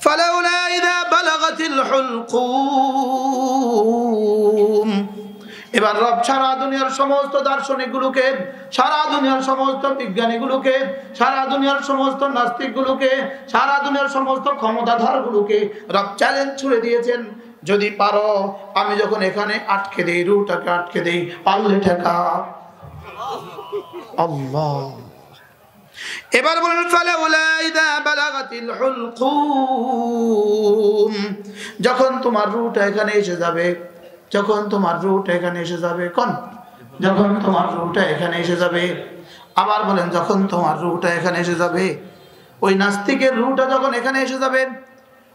ফালাউলা ইযা বালাগাতিল হুলকুম। এবার রব সারা দুনিয়ার সমস্ত দার্শনিকগুলোকে, সারা দুনিয়ার সমস্ত বিজ্ঞানীগুলোকে, সারা দুনিয়ার সমস্ত নাস্তিকগুলোকে, সারা দুনিয়ার সমস্ত ক্ষমতাধরগুলোকে রব চ্যালেঞ্জ ছুড়ে দিয়েছেন, যদি পারো আমি যখন এখানে আটকে দেই, রুটাকে আটকে দেই, পারলে ঠেকা। আল্লাহ। এবার বলেন ফালাউলা ইযা বালাগাতিল হুলকুম, যখন তোমার রুটা এখানে এসে যাবে, যখন তোমার রুটা এখানে এসে যাবে, কোন যখন তোমার রুটা এখানে এসে যাবে। আবার বলেন যখন তোমার রুটা এখানে এসে যাবে। ওই নাস্তিকের রুটা যখন এখানে এসে যাবে,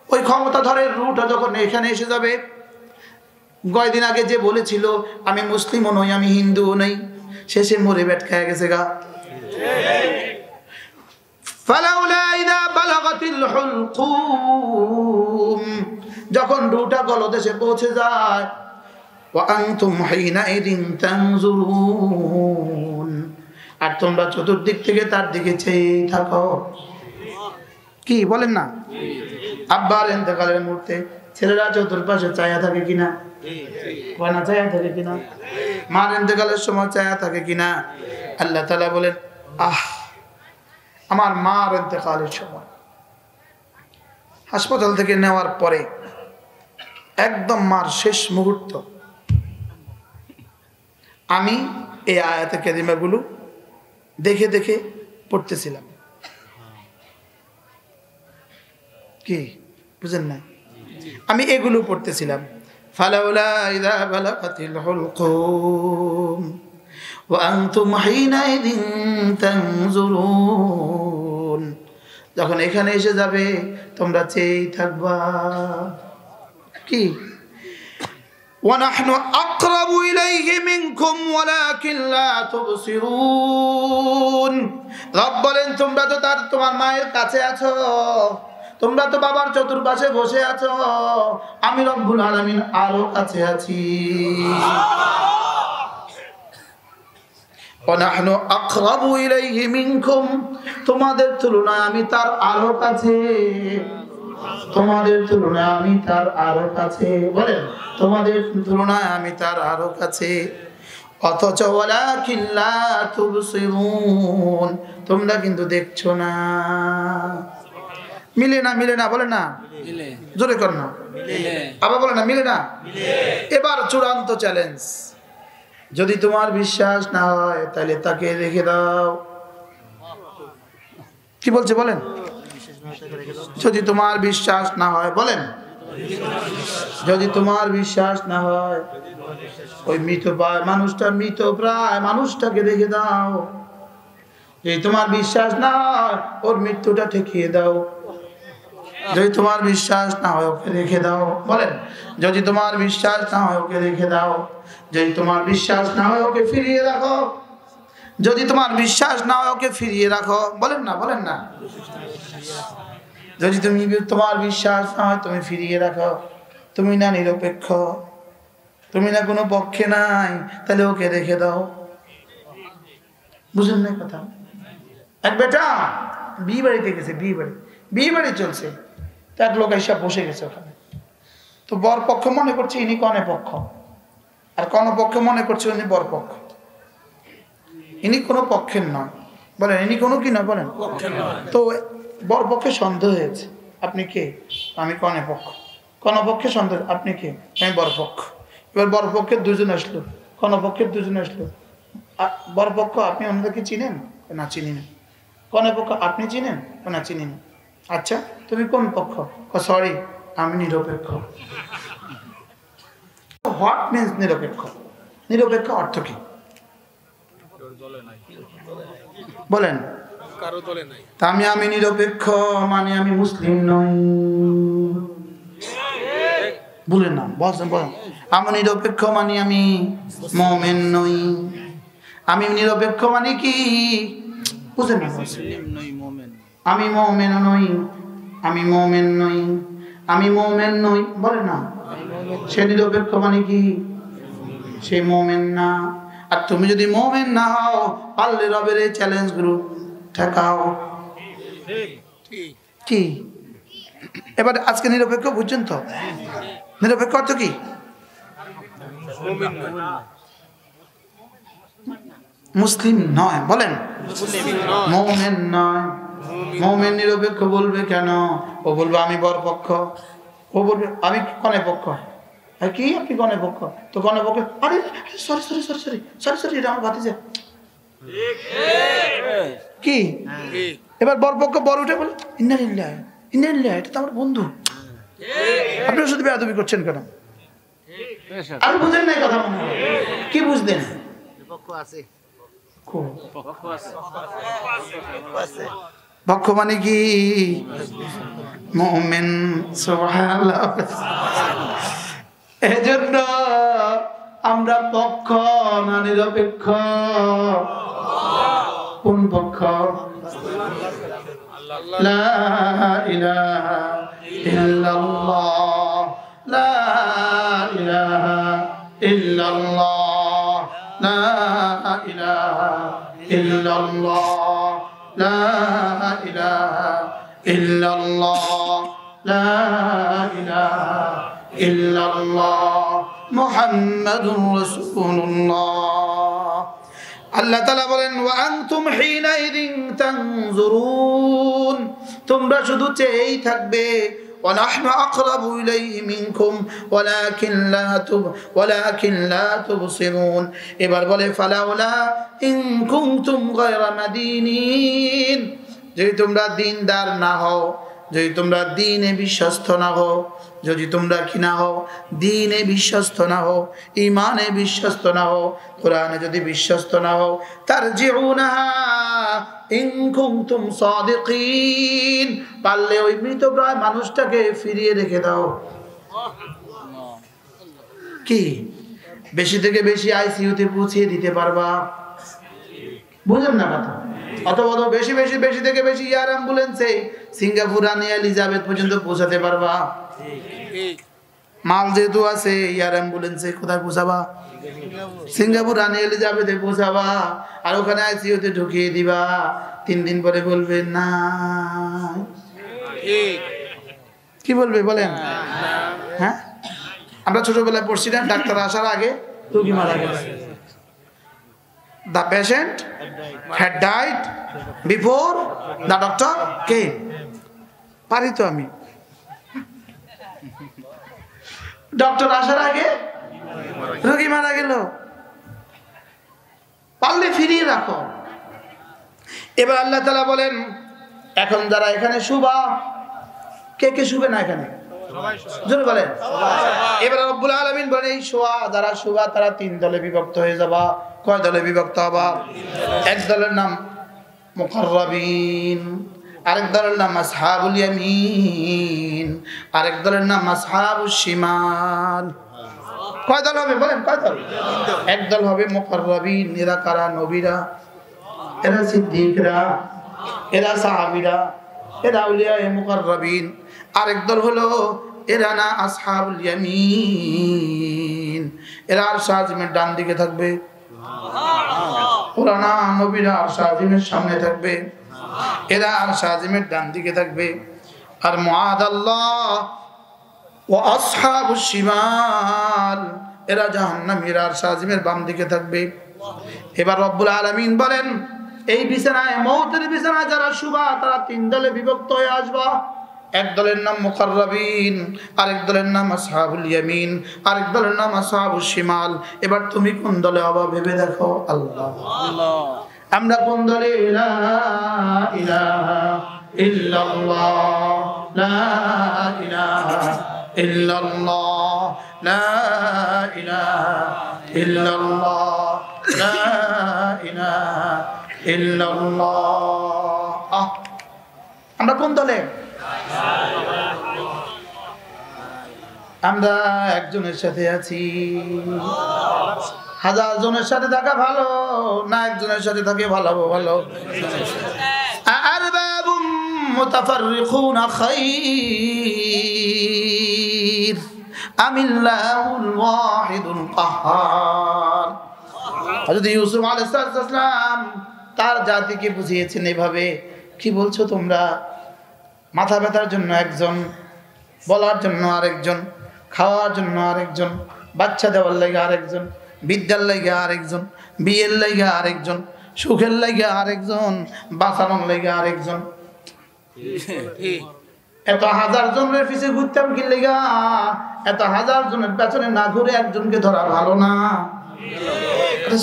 ওই ক্ষমতাধরের রুটা যখন এখানে এসে যাবে। কয়দিন আগে যে বলেছিল আমি মুসলিমও নই, আমি হিন্দুও নই, শেষে মরে ব্যাট খেয়ে গেছে গা। ফালাউলা ইযা বালাগাতিল হুলকুম, যখন রুটা গলদেশে পৌঁছে যায়, ওয়া আনতুম হিনাইদিন তানজুরুন, আর তোমরা চতুর্দিক থেকে তার দিকে চেয়ে থাকো। কি বলেন না? আব্বার ইন্তেকালের মুহূর্তে ছেলেরা চতুর্পাশে চায়া থাকে কিনা? না চায়া থাকে কিনা? মার ইন্তেকালের সময় চায়া থাকে কিনা? আল্লাহ তাআলা বলেন, আহ, আমার মার ইন্তেকালের সময় হাসপাতাল থেকে নেওয়ার পরে একদম মার শেষ মুহূর্ত, আমি এই আয়াতে কারিমাগুলো দেখে দেখে পড়তেছিলাম। কি বুঝেন না? আমি এগুলো পড়তেছিলাম। ফালাউলা ইযা বালাগাতিল হুলকুম ওয়া আনতুম হিনাইদিন তানজুরুন, যখন এখানে এসে যাবে তোমরা চেয়ে থাকবা। কি وَنَحْنُ أَقْرَبُ إِلَيْهِ مِنْكُمْ وَلَكِنْ لَا تُبْصِرُونَ। রব বলেন তোমরা তো তোমার মায়ের কাছে আছো, তোমরা তো বাবার চতুর্পাশে বসে আছো, আমি রব্বুল আলামিন আরো কাছে আছি। وَنَحْنُ أَقْرَبُ إِلَيْهِ مِنْكُمْ, তোমাদের তুলনায় আমি তার আরো কাছে, তোমাদের তুলনায় আমি তার আরো কাছে। বলেন তোমাদের তুলনায় আমি তার আরো কাছে। অথচ ওয়ালাকিন লা তুবসিরুন, তোমরা কিন্তু দেখছো না। মিলে না, মিলে না, বলে না মিলে, জোরে কর না মিলে, আবার বলে না মিলে না মিলে। এবার চূড়ান্ত চ্যালেঞ্জ, যদি তোমার বিশ্বাস না হয় তাহলে তাকে রেখে দাও। কি বলছে বলেন? যদি তোমার বিশ্বাস না হয়, বলেন যদি তোমার বিশ্বাস না হয়, ওই মৃত প্রায় মানুষটা, মৃত প্রায় মানুষটাকে রেখে দাও। যদি তোমার বিশ্বাস না হয় ওর মৃত্যুটা ঠেকিয়ে দাও। যদি তোমার বিশ্বাস না হয় ওকে রেখে দাও। বলেন যদি তোমার বিশ্বাস না হয় ওকে রেখে দাও। যদি তোমার বিশ্বাস না হয় ওকে ফিরিয়ে রাখো। যদি তোমার বিশ্বাস না হয় ওকে ফিরিয়ে রাখো। বলেন না, বলেন না। যদি তোমার বিশ্বাস না হয় তুমি ফিরিয়ে রাখো। তুমি না নিরপেক্ষ, তুমি না কোনো পক্ষে নাই, তাহলে ওকে রেখে দাও। বুঝলেন না কথা? এক বেটা বিয়ে বাড়িতে গেছে, বিয়ে বাড়ি চলছে, তো এক লোক এসে বসে গেছে ওখানে। তো বর পক্ষ মনে করছে ইনি কনে পক্ষ, আর কোন পক্ষ মনে করছে উনি বর পক্ষ। ইনি কোনো পক্ষের নয়, বলেন ইনি কোনো কি নয়, বলেন। তো বর পক্ষে সন্দেহ হয়েছে, আপনি কে? আমি কনে পক্ষ। কোন পক্ষে সন্দেহ, আপনি কে? আমি বর পক্ষ। এবার বর পক্ষের দুজন আসলো, কোন পক্ষের দুজন আসলো। বর পক্ষ আপনি ওনাদেরকে চিনেন? না চিনি না। কনে পক্ষ আপনি চিনেন? না চিনি না। আচ্ছা তুমি কোন পক্ষ? সরি আমি নিরপেক্ষ। হোয়াট মিন্স নিরপেক্ষ? নিরপেক্ষ অর্থ কি বলেন? আমি নিরপেক্ষ মানে আমি মুসলিম নই। বলেন না, বলেন আমি নিরপেক্ষ মানে আমি মুমিন নই। আমি নিরপেক্ষ মানে কি বুঝেন না? আমি মুমিন নই, আমি মুমিন নই, আমি মুমিন নই। বলে না সে নিরপেক্ষ মানে কি? সে মুমিন না। আর তুমি যদি মুমিন না হও, পারলে রবের এই চ্যালেঞ্জ গুলো ঠেকাও। কি এবার আজকে নিরপেক্ষ বুঝছেন তো? নিরপেক্ষ অর্থ কি? মুসলিম নয়, বলেন মুমিন নয়। মুমিন নিরপেক্ষ বলবে কেন? ও বলবে আমি বরপক্ষ, ও বলবে আমি কনে পক্ষ। কি আপনি কনে পক্ষ? তো কনে পক্ষ, আরে sorry sorry sorry sorry sorry sorry এটা আমার ভাতিজা। কি এবার বরপক্ষ বর উঠে বলে ইন্নালিল্লাহ ইন্নালিল্লাহ, এটা তো আমার বন্ধু। আপনারা শুধু বেয়াদবি করছেন কেন? আর বুঝেন নাই কথা মনে হয়। কি বুঝলেন? পক্ষ মানে কি? মুমিন। সুবহানাল্লাহ। এজন্য আমরা পক্ষ না নিরপেক্ষ? কোন পক্ষ? লা ইলাহা ইল্লাল্লাহ, লা ইলাহা ইল্লাল্লাহ, লা ইলাহা ইল্লাল্লাহ, লা ইলাহা ইল্লাল্লাহ, লা ইলাহা ইল্লাল্লাহ, মুহাম্মাদুর রাসূলুল্লাহ। আল্লাহ তাআলা বলেন ওয়া আনতুম হিনাইযিন তানজুরুন, তোমরা শুধু চেয়েই থাকবে। ওয়া নাহনু আকরাবু ইলাইহি মিনকুম ওয়ালাকিন লা তুবসিরুন। এবার বলে ফালাউলা ইন কুনতুম গায়রা মাদিনিন, যদি তোমরা দ্বীনদার না হও, যদি তোমরা দ্বীনে বিশ্বস্ত না হও, যদি তোমরা কি না হও, দ্বীনে বিশ্বস্ত না হও, ঈমানে বিশ্বস্ত না হও, কোরআনে যদি বিশ্বস্ত না হও, তারজিউনাহা ইন কুনতুম সাদিকিন, পারলে ওই মৃতপ্রায় মানুষটাকে ফিরিয়ে রেখে দাও। কি বেশি থেকে বেশি আইসিইউতে পৌঁছে দিতে পারবা? বুঝেন না কথা? অথবা বেশি বেশি বেশি থেকে বেশি এয়ার অ্যাম্বুলেন্সে সিঙ্গাপুর রানী এলিজাবেথ পর্যন্ত পৌঁছাতে পারবা? মাল যেহেতু আছে এয়ার অ্যাম্বুলেন্সে কোথায় পৌঁছাবা? সিঙ্গাপুর রানী এলিজাবেথে পৌঁছাবা, আর ওখানে আইসিইউতে ঢুকিয়ে দিবা। 3 দিন পরে বলবে না। কি বলবে বলেন? হ্যাঁ, আমরা ছোটবেলায় পড়ছি না, ডাক্তার আসার আগে রোগী মারা গেছে। The patient had died before the doctor came. পারি তো আমি। ডক্টর আসার আগে রোগী মারা গেল, পারলে ফিরিয়ে রাখো। এবার আল্লাহ তাআলা বলেন এখন যারা এখানে শুবা, কে কে শুবে না এখানে? জোরে বলেন। এবার রব্বুল আলামিন বলেন এই শোয়া যারা শুবা তারা 3 দলে বিভক্ত হয়ে যাবা। কয় দলে বিভক্ত হবা? এক দলের নাম মুকাররাবিন, আরেক দলের নাম আসহাবুল ইয়ামিন, আরেক দলের নাম আসহাবুশ শিমাল। কয় দল হবে বলেন? কয় দল? এক দল হবে মুকাররাবিন, এরা কারা? নবীরা, এরা সিদ্দিকরা, এরা সাহাবীরা, এরা আউলিয়ায়ে মুকাররাবিন। আরেক দল হলো এরা না আসহাবুল ইয়ামিন, এরা আরশ আজিমের ডান দিকে থাকবে। ওরা না নবীরা আরশ আজিমের সামনে থাকবে, এরা আরশ আজিমের ডান দিকে থাকবে। আর মুআদাল্লাহ ওয়া আসহাবুশ শিমাল, এরা জাহান্নামীরা আরশ আজিমের বাম দিকে থাকবে। এবার রব্বুল আলামিন বলেন এই বিছানায়, মওতের বিছানায় যারা শুবা তারা 3 দলে বিভক্ত হয়ে আসবা। এক দলের নাম মুকাররাবিন, আরেক দলের নাম আসহাবুল ইয়ামিন, আরেক দলের নাম আসহাবুশ শিমাল। এবার তুমি কোন দলে হবা ভেবে দেখো। আল্লাহ আমরা কোন দলে? লা ইলাহা ইল্লাল্লাহ, লা ইলাহা ইল্লাল্লাহ, লা ইলাহা ইল্লাল্লাহ, লা ইলাহা ইল্লাল্লাহ। আমরা কোন দলে? আমরা একজনের সাথে আছি। 1000 জনের সাথে থাকা ভালো না একজনের সাথে থাকে ভালো? ভালো। আরবাবুম মুতাফাররিকুনা খায়র আমিল্লাহুল ওয়াহিদুল কাহ্হার। হযরত ইউসুফ আলাইহিস সালাম তার জাতিকে বুঝিয়েছেন এভাবে, কি বলছো তোমরা? মাথা ব্যথার জন্য একজন, বলার জন্য আরেকজন, খাওয়ার জন্য আরেকজন, বাচ্চা দেওয়ার লাগে আরেকজন, বিদ্যার লাগে আরেকজন, বিয়ের লাগে আরেকজন, সুখের লাগে আরেকজন, বাঁচানোর লাগে আরেকজন। এত হাজার জনের পিছিয়ে ঘুরতাম কি লেগা? এত হাজার জনের পেছনে না ঘুরে একজনকে ধরা ভালো না?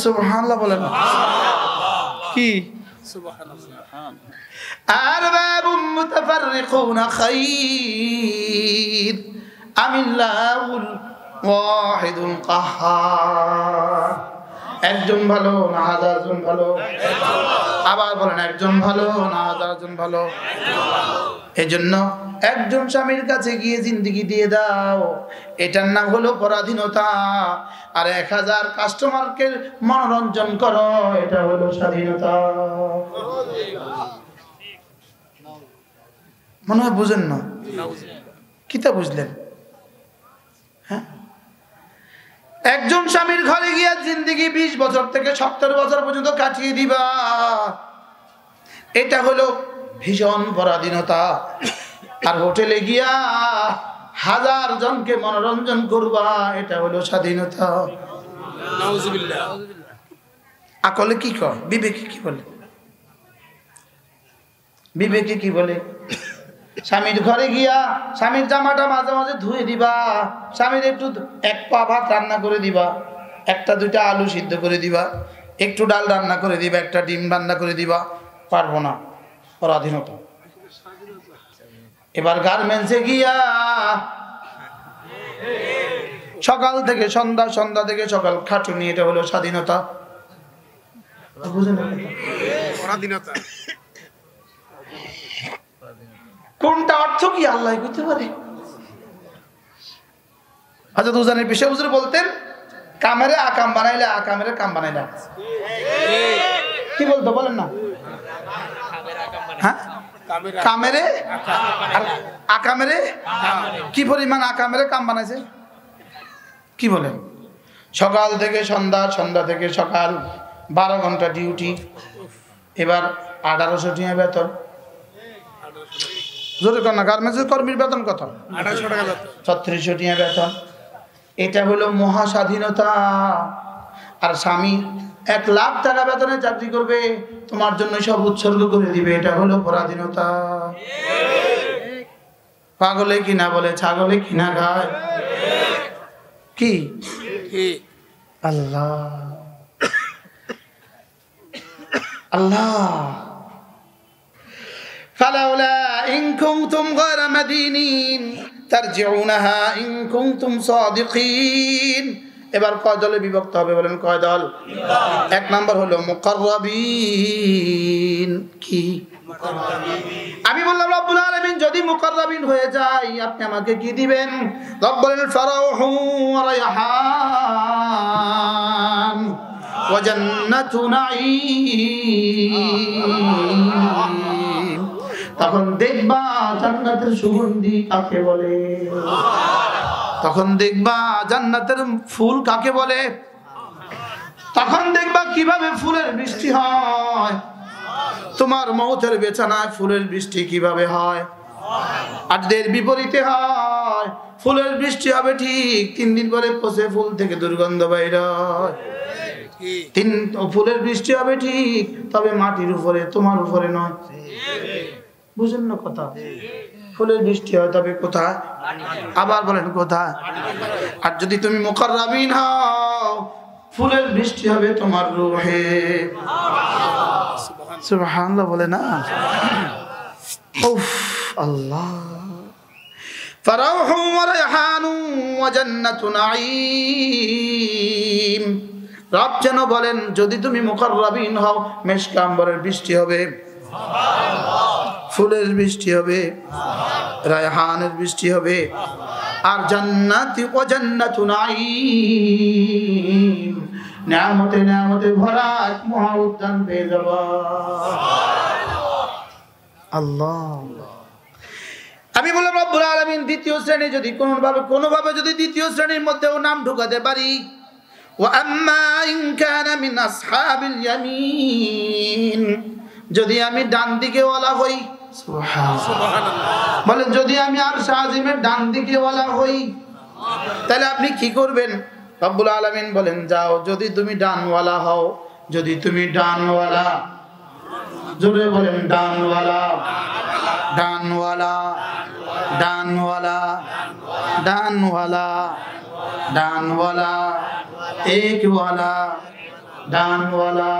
সুবহানাল্লাহ বলেন কি? আরবাবুম মুতাফাররিকুনা খায়র আমিল্লাহুল ওয়াহিদুল কাহ্হার। একজন ভালো না হাজারজন ভালো? আবার বলেন একজন ভালো না হাজারজন ভালো? এজন্য একজন স্বামীর কাছে গিয়ে জিন্দেগি দিয়ে দাও, এটার নাম হলো পরাধীনতা। আর 1000 কাস্টমারকে মনোরঞ্জন করো, এটা হলো স্বাধীনতা। মনে হয় বুঝেন না? কিতা বুঝলেন? হ্যাঁ, একজন স্বামীর ঘরে গিয়া জিন্দেগি 20 বছর থেকে 70 বছর পর্যন্ত কাটিয়ে দিবা, এটা হলো ভীষণ পরাধীনতা। আর হোটেলে গিয়া 1000 জনকে মনোরঞ্জন করবা, এটা হলো স্বাধীনতা। নাউজুবিল্লাহ। আকলে কি কয়? বিবেকে কি বলে? বিবেকে কি বলে? স্বামীর ঘরে গিয়া স্বামীর জামাটা মাঝে মাঝে ধুয়ে দিবা, স্বামীর একটু 1 পা ভাত রান্না করে দিবা, 1-2টা আলু সিদ্ধ করে দিবা, একটু ডাল রান্না করে দিবা, 1টা ডিম রান্না করে দিবা। পারবো না, পরাধীনতা। এবার গার্মেন্টসে গিয়া সকাল থেকে সন্ধ্যা, সন্ধ্যা থেকে সকাল খাটুনি, এটা হলো স্বাধীনতা। পরাধীনতা কোনটা অর্থ কি আল্লাহ বুঝতে পারে। হযরত উজানের পেশা হুজুর বলতেন, কামেরে আকাম বানাইলে আকামেরে কাম বানাইলা। কি বলতো বলেন না? হ্যাঁ, কামেরে আর আকামেরে কি পরিমাণ আকামেরে কাম বানাইছে কি বলেন? সকাল থেকে সন্ধ্যা, সন্ধ্যা থেকে সকাল, 12 ঘন্টা ডিউটি। এবার 1800 টাকা বেতন। জোরে কর না, গার্মেন্টসের কর্মীর বেতন কত? 1800 টাকা বেতন, 3600 টাকা বেতন। এটা হলো মহা স্বাধীনতা। আর স্বামী 1 লাখ টাকা বেতনে চাকরি করবে, তোমার জন্য সব উৎসর্গ করে দিবে, এটা হলো পরাধীনতা। পাগলে কিনা বলে, ছাগলে কিনা খায়। কি আল্লাহ আল্লাহ। ফালাউলা ইন কুনতুম গায়রা মাদিনিন তারজিউনাহা ইন কুনতুম সাদিকিন। এবার কয় দলে বিভক্ত হবে বলেন? কয় দল? 1 নাম্বার হলো মুকাররাবিন। কি? আমি বললাম রব্বুল আলামিন যদি মুকাররাবিন হয়ে যায় আপনি আমাকে কি দিবেন? রব বলেন ফারাউহু ওয়া রায়হান ওয়া জান্নাতু নাঈম। তখন দেখবা জান্নাতের সুগন্ধি কাকে বলে, তখন দেখবা জান্নাতের ফুল কাকে বলে, তখন দেখবা কিভাবে ফুলের বৃষ্টি হয়। তোমার মৌতের বিছানায় ফুলের বৃষ্টি কিভাবে হয়? আর এর বিপরীতে হয়, ফুলের বৃষ্টি হবে ঠিক 3 দিন পরে পচে ফুল থেকে দুর্গন্ধ বাইর হয়। ফুলের বৃষ্টি হবে ঠিক, তবে মাটির উপরে, তোমার উপরে নয়। বুঝেন না কথা? ফুলের বৃষ্টি হয় তবে কোথায়? আবার বলেন কোথায়? আর যদি তুমি মুকাররাবিন হও, ফুলের বৃষ্টি হবে তোমার রূহে। সুবহানাল্লাহ বলে না? উফ আল্লাহ। ফারাউহু ওয়া রায়হানু ওয়া জান্নাতু নাঈম। রব যেন বলেন যদি তুমি মুকাররাবিন হও, মেশক আম্বরের বৃষ্টি হবে, ফুলের বৃষ্টি হবে, রায়হানের বৃষ্টি হবে, আর জান্নাতি ওয়া জান্নাতু নাঈম, নিয়ামতে নিয়ামতে ভরা এক মহা উদ্যান পেয়ে যাবা। আল্লাহ। আমি বললাম রব্বুল আলামিন দ্বিতীয় শ্রেণী যদি কোনোভাবে যদি দ্বিতীয় শ্রেণীর মধ্যেও নাম ঢুকাতে পারি, ওয়া আম্মা ইন কানা মিন আসহাবিল ইয়ামিন, যদি আমি ডান দিকে ওয়ালা হই, সুবহানাল্লাহ। বলেন যদি আমি আরশ আজিমের ডান দিকে ওয়ালা হই তাহলে আপনি কি করবেন? রব্বুল আলামিন বলেন যাও যদি তুমি ডানওয়ালা হও, যদি তুমি ডানওয়ালা, জোরে বলেন ডানওয়ালা, ডানওয়ালা, ডানওয়ালা, ডানওয়ালা, ডানওয়ালা, একওয়ালা, ডানওয়ালা,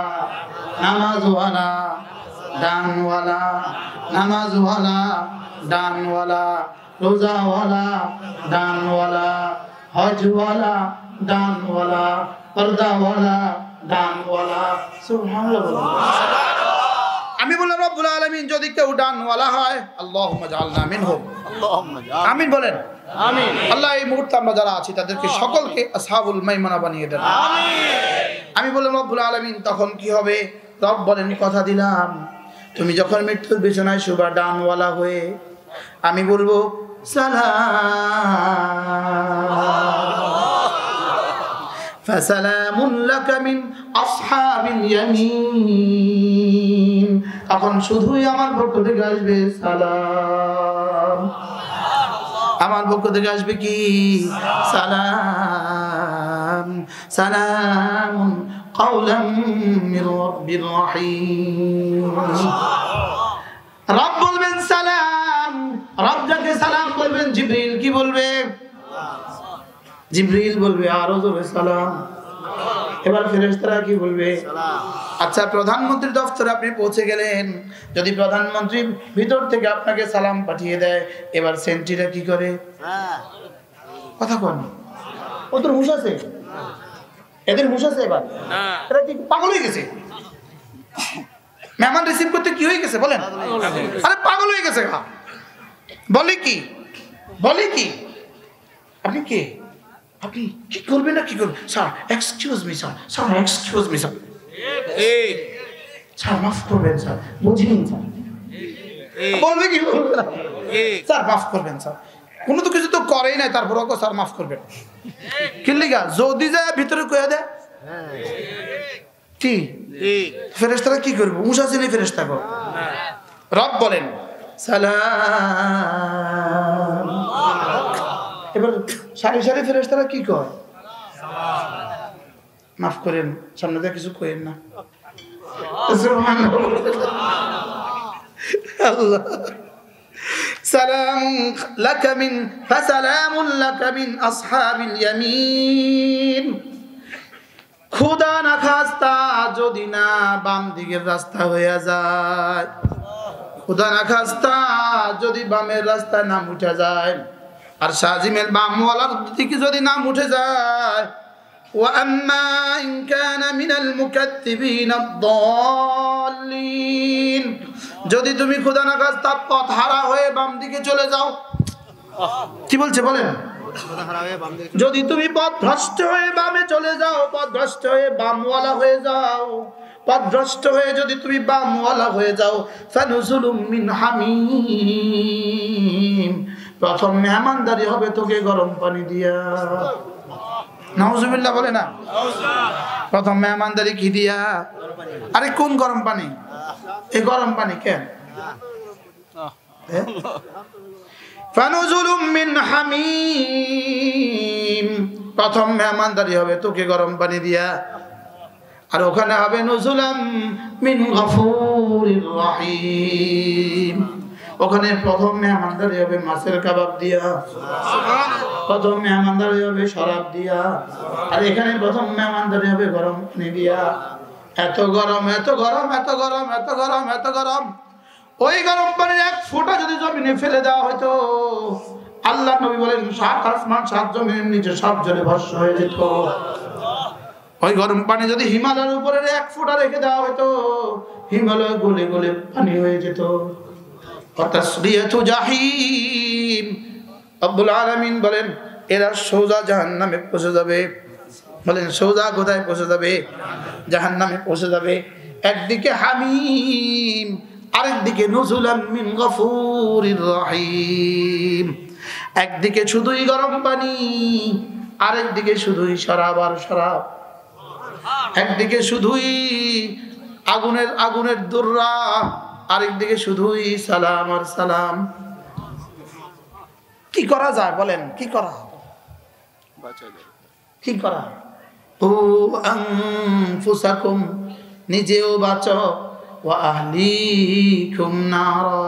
নামাজওয়ালা, ডানওয়ালা, নামাজওয়ালা, ডানওয়ালা, রোজাওয়ালা, ডানওয়ালা, হজওয়ালা, ডানওয়ালা, পর্দাওয়ালা, ডানওয়ালা। সুবহানাল্লাহ। আমি বললাম রব্বুল আলামিন যদি কেউ ডানওয়ালা হয়, আল্লাহুম্মা জাআলনা মিনহুম, আল্লাহুম্মা জাআল, আমিন বলেন আমিন। আল্লাহ এই মুহূর্তে আমরা যারা আছি তাদেরকে সকলকে আসহাবুল মাইমানা বানিয়ে দেন, আমিন। আমি বললাম রব্বুল আলামিন তখন কি হবে? রব বলেন কথা দিলাম তুমি যখন মৃত্যুর বিছানায় শুবা ডানওয়ালা হয়ে, আমি বলবো সালাম, ফাসালামুন লাকা মিন আসহাবিল ইয়ামিন, তখন শুধুই আমার পক্ষ থেকে আসবে সালাম, আমার পক্ষ থেকে আসবে কি? সালাম, সালামুন কাওলাম মির রাব্বির রহিম। রব বলবেন সালাম, রব যাকে সালাম বলবেন জিবরিল কি বলবে? জিবরিল বলবে আরো জোরে সালাম। এবার ফেরেশতারা কি বলবে? সালাম। আচ্ছা প্রধানমন্ত্রীর দপ্তরে আপনি পৌঁছে গেলেন, যদি প্রধানমন্ত্রী ভিতর থেকে আপনাকে সালাম পাঠিয়ে দেয়, এবার সেন্ট্রিরা কি করে? কথা কোন ওদের হুঁশ আছে? এদের হুঁশ আছে? এবার এরা কি পাগল হয়ে গেছে? মেহমান রিসিভ করতে কি হয়ে গেছে বলেন? আরে পাগল হয়ে গেছে। বলে কি বলে কি? আপনি কে? আপনি কি করবেন না কি করবেন? Sir excuse me sir, sir excuse me sir, sir মাফ করবেন স্যার, বুঝিনি স্যার, বলবে কি? বলবে না স্যার মাফ করবেন স্যার, কোনো তো কিছু তো করেই নাই, তারপর ওকে স্যার মাফ করবেন কি লিগা? যদি যায় ভিতরে কয়ে দেয় কি ফেরেশতারা কি করবে? মুসা চিনি ফেরেশতা গো। রব বলেন সালাম, এবার সারি সারি ফেরেশতারা কি কয়? মাফ করেন, সামনে দিয়ে কিছু কইেন না। আল্লাহ সালামুন লাকা মিন ফাসালামুন লাকা মিন আসহাবিল ইয়ামিন। খোদা না খাস্তা যদি না বাম দিকের রাস্তা হয়ে যায়, খোদা না খাস্তা যদি বামের রাস্তা নাম উঠে যায়, আর সাজিমের বামওয়ালার দিকে যদি নাম উঠে যায়, ওয়া আম্মা ইন কানা মিনাল মুকাত্তিবিন আদ-দাল্লিন, যদি তুমি খোদা না খাস্তা পথ হারা হয়ে বাম দিকে চলে যাও, কি বলছে বলেন? যদি তুমি পথ ভ্রষ্ট হয়ে বামে চলে যাও, পথ ভ্রষ্ট হয়ে বামওয়ালা হয়ে যাও, পথ ভ্রষ্ট হয়ে যদি তুমি বামওয়ালা হয়ে যাও, ফানুজুলুম মিন হামিম, প্রথম মেহমানদারি হবে তোকে গরম পানি দিয়া। নাউজুবিল্লাহ বলে না? প্রথম মেহমানদারি কি দিয়া? আরে কোন গরম পানি? এই গরম পানি কেন? ফানুজুলুম মিন হামিম, প্রথম মেহমানদারি হবে তোকে গরম পানি দিয়া, আর ওখানে হবে নুজুলাম মিন গফুরির রহিম, ওখানে প্রথম মেহমানদারি হবে মাছের কাবাব দিয়া, প্রথম মেহমানদারি হবে শরাব দিয়া, আর এখানে প্রথম মেহমানদারি হবে গরম পানি দিয়া। এত গরম এত গরম এত গরম এত গরম এত গরম, ওই গরম পানির এক ফোঁটা যদি জমিনে ফেলে দেওয়া হতো, আল্লাহ নবী বলেন ৭ আসমান ৭ জমিনের নিচে সব জলে ভস্ম হয়ে যেত। ওই গরম পানি যদি হিমালয়ের উপরে এক ফোঁটা রেখে দেওয়া হতো, হিমালয় গলে গলে পানি হয়ে যেত। তাসলিয়াতু জাহিম, রব্বুল আলামিন বলেন এরা সোজা জাহান্নামে পৌঁছে যাবে। বলেন সোজা কোথায় পৌঁছে যাবে? জাহান্নামে পৌঁছে যাবে। একদিকে হামিম, আরেকদিকে নুজুলাম মিন গফুরির রহিম, একদিকে শুধুই গরম পানি, আরেকদিকে শুধুই শরাব আর শরাব, একদিকে শুধুই আগুনের দুর্রা, আরেকদিকে শুধুই সালাম আর সালাম। কি করা যায় বলেন? কি করা কি করা? ও আনফুসাকুম, নিজেও বাঁচো, ওয়া আহলিকুম নারা,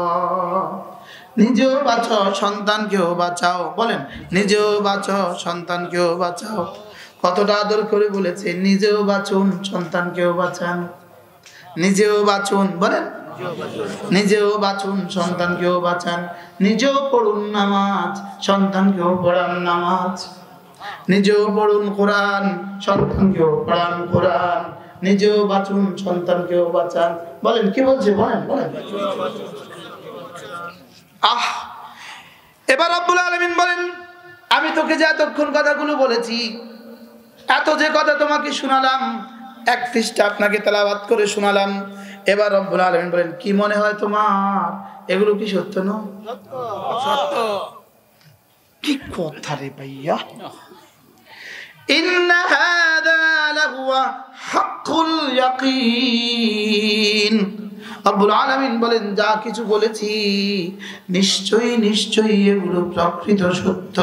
নিজেও বাঁচো সন্তানকেও বাঁচাও। বলেন নিজেও বাঁচো সন্তানকেও বাঁচাও। কতটা আদর করে বলেছে, নিজেও বাঁচুন সন্তানকেও বাঁচান। নিজেও বাঁচুন, বলেন নিজেও বাঁচুন সন্তানকেও বাঁচান। নিজেও পড়ুন নামাজ, সন্তানকেও পড়ান নামাজ। নিজেও পড়ুন কোরআন, সন্তানকেও পড়ান কোরআন। নিজেও বাঁচুন সন্তানকেও বাঁচান। বলেন কি বলছে? বলেন বলেন। এবার রব্বুল আলামিন বলেন, আমি তোকে যে এতক্ষণ কথাগুলো বলেছি, এত যে কথা তোমাকে শোনালাম, 31টা আপনাকে তেলাওয়াত করে শোনালাম, এবার রব্বুল আলামিন বলেন, কি মনে হয় তোমার এগুলো কি সত্য নয়? সত্য। কি কথা রে ভাইয়া! ইন্না হাযা লাহুয়া হাক্কুল ইয়াকিন। রব্বুল আলামিন বলেন, যা কিছু বলেছি নিশ্চয়ই নিশ্চয়ই এগুলো প্রকৃত সত্য।